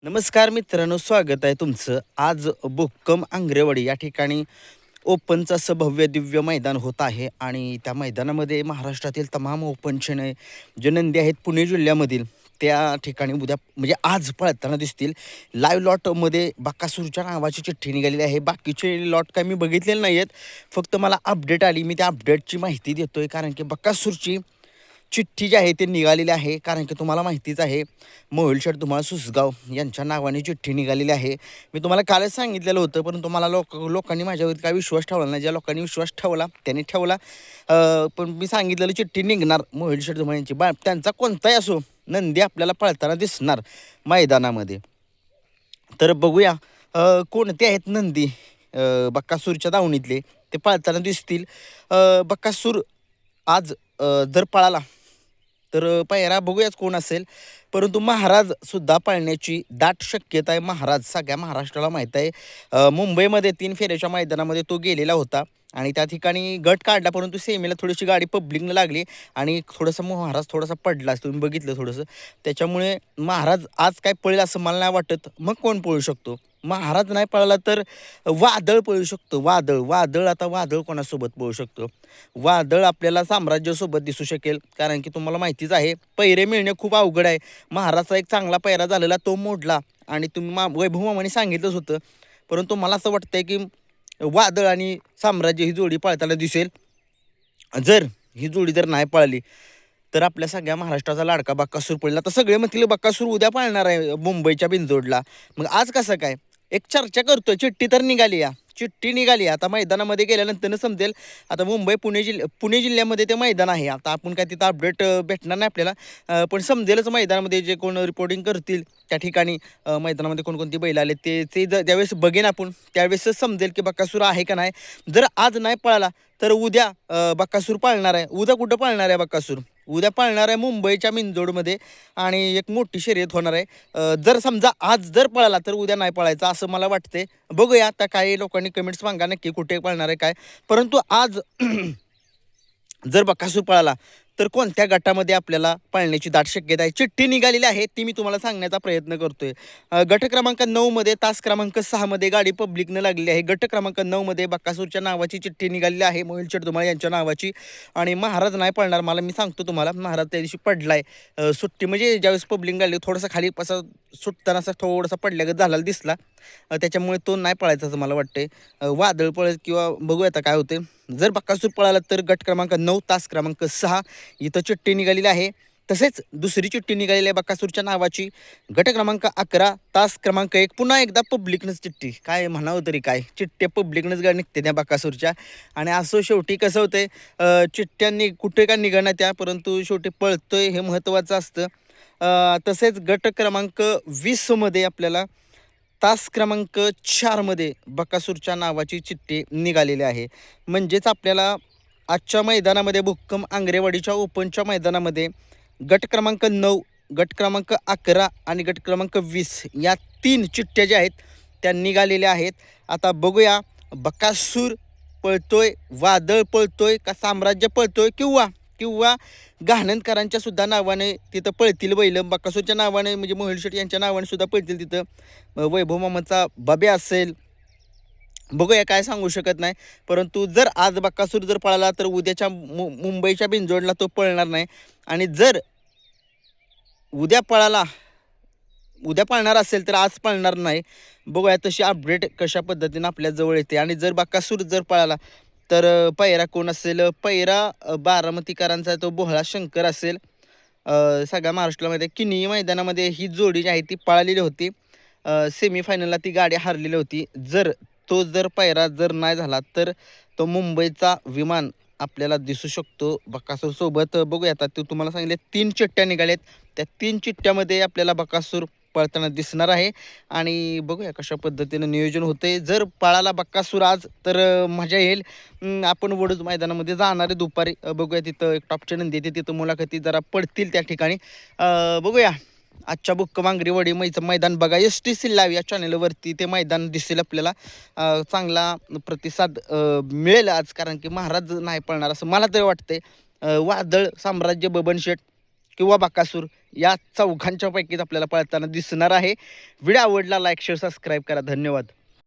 नमस्कार मित्रांनो, स्वागत आहे तुमचं. आज भोक्कम आंग्रेवाडी या ठिकाणी ओपनचं असं भव्य दिव्य मैदान होत आहे आणि त्या मैदानामध्ये महाराष्ट्रातील तमाम ओपनचे जे नंदी आहेत पुणे जिल्ह्यामधील त्या ठिकाणी उद्या म्हणजे आज पळताना दिसतील. लाईव्ह लॉटमध्ये बकासूरच्या नावाची चिठ्ठी निघालेली आहे. बाकीचे लॉट काय मी बघितलेले नाही आहेत, फक्त मला अपडेट आली. मी त्या अपडेटची माहिती देतोय कारण की बकासूरची चिठ्ठी जी आहे ती निघालेली आहे. कारण की तुम्हाला माहितीच आहे, मोहिल शेठ धुमाळ सुसगाव यांच्या नावाने चिठ्ठी निघालेली आहे. मी तुम्हाला कालच सांगितलेलं होतं, परंतु मला लोकांनी माझ्यावरती काय विश्वास ठेवला नाही. ज्या लोकांनी विश्वास ठेवला त्यांनी ठेवला. पण मी सांगितलेलं चिठ्ठी निघणार मोहिल शेठ धुमाळ यांची. त्यांचा कोणताही असो, नंदी आपल्याला पळताना दिसणार मैदानामध्ये. तर बघूया कोणते आहेत नंदी बकासूरच्या दावणीतले ते पळताना दिसतील. बकासूर आज जर पळाला तर पायरा बघूयाच कोण असेल, परंतु महाराज सुद्धा पाळण्याची दाट शक्यता आहे. महाराज सगळ्या महाराष्ट्राला माहीत आहे. मुंबईमध्ये 3 फेऱ्याच्या मैदानामध्ये तो गेलेला होता आणि त्या ठिकाणी गट काढला, परंतु सेमीला थोडीशी गाडी पब्लिकनं लागली आणि थोडंसं महाराज थोडासा पडला, तुम्ही बघितलं थोडंसं. त्याच्यामुळे महाराज आज काय पळेल असं मला नाही वाटत. मग कोण पळू शकतो? महाराज नाही पळाला तर वादळ पळू शकतो. आता वादळ कोणासोबत पळू शकतो? वादळ आपल्याला साम्राज्यासोबत दिसू शकेल, कारण की तुम्हाला माहितीच आहे पैरे मिळणे खूप अवघड आहे. महाराजचा एक चांगला पैरा झालेला तो मोडला आणि तुम्ही वैभव मामाने सांगितलंच होतं, परंतु मला असं वाटतंय की वादळ आणि साम्राज्य ही जोडी पळताना दिसेल. जर ही जोडी जर नाही पळाली तर आपल्या सगळ्या महाराष्ट्राचा लाडका बक्कासूर पडला. आता सगळे म्हणतील बक्कासूर उद्या पाळणार आहे मुंबईच्या बिनजोडला. मग आज कसं काय? एक चर्चा करतोय. चिठ्ठी तर निघाली, चिठ्ठी निघाली. आता मैदानामध्ये गेल्यानंतर समजेल. आता पुणे जिल्ह्यामध्ये ते मैदान आहे. आता आपण काय तिथं अपडेट भेटणार नाही आपल्याला, पण समजेलच मैदानामध्ये जे कोण रिपोर्टिंग करतील त्या ठिकाणी मैदानामध्ये कोणकोणती बैल आले ते ज्यावेळेस बघेन आपण त्यावेळेसच समजेल की बक्कासूर आहे का नाही. जर आज नाही पळाला तर उद्या बक्कासूर पाळणार आहे. उद्या कुठं पाळणार आहे बक्कासूर? उद्या पाळणार आहे मुंबईच्या बिनजोडमध्ये आणि एक मोठी शर्यत होणार आहे. जर समजा आज जर पळाला तर उद्या नाही पळायचा असं मला वाटते. बघूया आता काही लोकांनी कमेंट्स सांगा नक्की कुठे पळणार आहे काय. परंतु आज जर बकासूर पळाला तर कोणत्या गटामध्ये आपल्याला पळण्याची दाट शक्यता आहे? चिठ्ठी निघालेली आहे ती मी तुम्हाला सांगण्याचा प्रयत्न करतोय. गट क्रमांक 9 मध्ये तास क्रमांक 6 मध्ये गाडी पब्लिकनं लागलेली आहे. गट क्रमांक 9 मध्ये बकासूरच्या नावाची चिठ्ठी निघालेली आहे, मोहिल शेठ धुमाळ यांच्या नावाची. आणि महाराज नाही पळणार. मला मी सांगतो तुम्हाला, महाराज त्या दिवशी पडलाय सुट्टी म्हणजे ज्यावेळेस पब्लिक लागली थोडासा खाली असा सुटताना असा थोडासा पडल्यागत झालेला दिसला. त्याच्यामुळे तो नाही पळायचा असं मला वाटतंय. वादळ पळत किंवा बघूया आता काय होते. जर बक्कासूर पळाला तर गट क्रमांक 9 तास क्रमांक 6 इथं चिठ्ठी निघालेली आहे. तसेच दुसरी चिठ्ठी निघालेली आहे बक्कासूरच्या नावाची, गट क्रमांक 11 तास क्रमांक 1. पुन्हा एकदा पब्लिकनंच चिठ्ठी, काय म्हणावं तरी काय, चिठ्ठ्या पब्लिकनंच गाडी निघते त्या बक्कासूरच्या. आणि असं शेवटी कसं होतंय, चिठ्ठ्यांनी कुठे का निघणार त्या, परंतु शेवटी पळतोय हे महत्त्वाचं असतं. तसेच गट क्रमांक 20 मध्ये आपल्याला तास क्रमांक 4 मध्ये बकासूरच्या नावाची चिठ्ठी निघालेली आहे. म्हणजेच आपल्याला आजच्या मैदानामध्ये भुक्कम आंग्रेवाडीच्या ओपनच्या मैदानामध्ये गट क्रमांक 9, गट क्रमांक 11 आणि गट क्रमांक 20 या 3 चिठ्ठ्या ज्या आहेत त्या निघालेल्या आहेत. आता बघूया बकासूर पळतोय, वादळ पळतोय का साम्राज्य पळतोय, किंवा किंवा गहाणनकरांच्या सुद्धा नावाने तिथं पळतील बैल. बकासूरच्या नावाने म्हणजे मोहिल शेट्टी यांच्या नावाने सुद्धा पळतील तिथं. वैभव मामाचा बाब्या असेल, बघूया काय सांगू शकत नाही. परंतु जर आज बकासूर जर पळाला तर उद्याच्या मुंबईच्या बिनजोडला तो पळणार नाही. आणि जर उद्या पळणार असेल तर आज पळणार नाही. बघूया तशी अपडेट कशा पद्धतीनं आपल्या जवळ येते. आणि जर बकासूर जर पळाला तर पैरा कोण असेल? पैरा बारामतीकरांचा तो बोहळा शंकर असेल. सगळ्या महाराष्ट्रामध्ये किनी मैदानामध्ये ही जोडी जी आहे ती पळालेली होती. सेमीफायनलला ती गाडी हारलेली होती. जर पैरा जर नाही झाला तर तो मुंबईचा विमान आपल्याला दिसू शकतो बकासूर सोबत. बघूया आता ते तुम्हाला सांगितले 3 चिठ्ठ्या निघाल्यात. त्या 3 चिठ्ठ्यामध्ये आपल्याला बकासूर पळताना दिसणार आहे. आणि बघूया कशा पद्धतीनं नियोजन होते. जर पळाला बक्कासूर आज तर मजा येईल. आपण वडूज मैदानामध्ये जाणार आहे दुपारी. बघूया तिथं एक टॉपच्या नंदी येते, तिथं मुलाखती जरा पडतील त्या ठिकाणी. बघूया आजच्या भुक्कम आंग्रेवाडी मैदान बघा. STC लाईव्ह या चॅनलवरती ते मैदान दिसेल आपल्याला. चांगला प्रतिसाद मिळेल आज, कारण की महाराज नाही पळणार असं मला तरी वाटतंय. वादळ, साम्राज्य, बबन शेठ किंवा बकासूर या चौघांच्या पैकीच आपल्याला पळताना दिसणार आहे. व्हिडिओ आवडला लाईक शेअर सबस्क्राईब करा. धन्यवाद.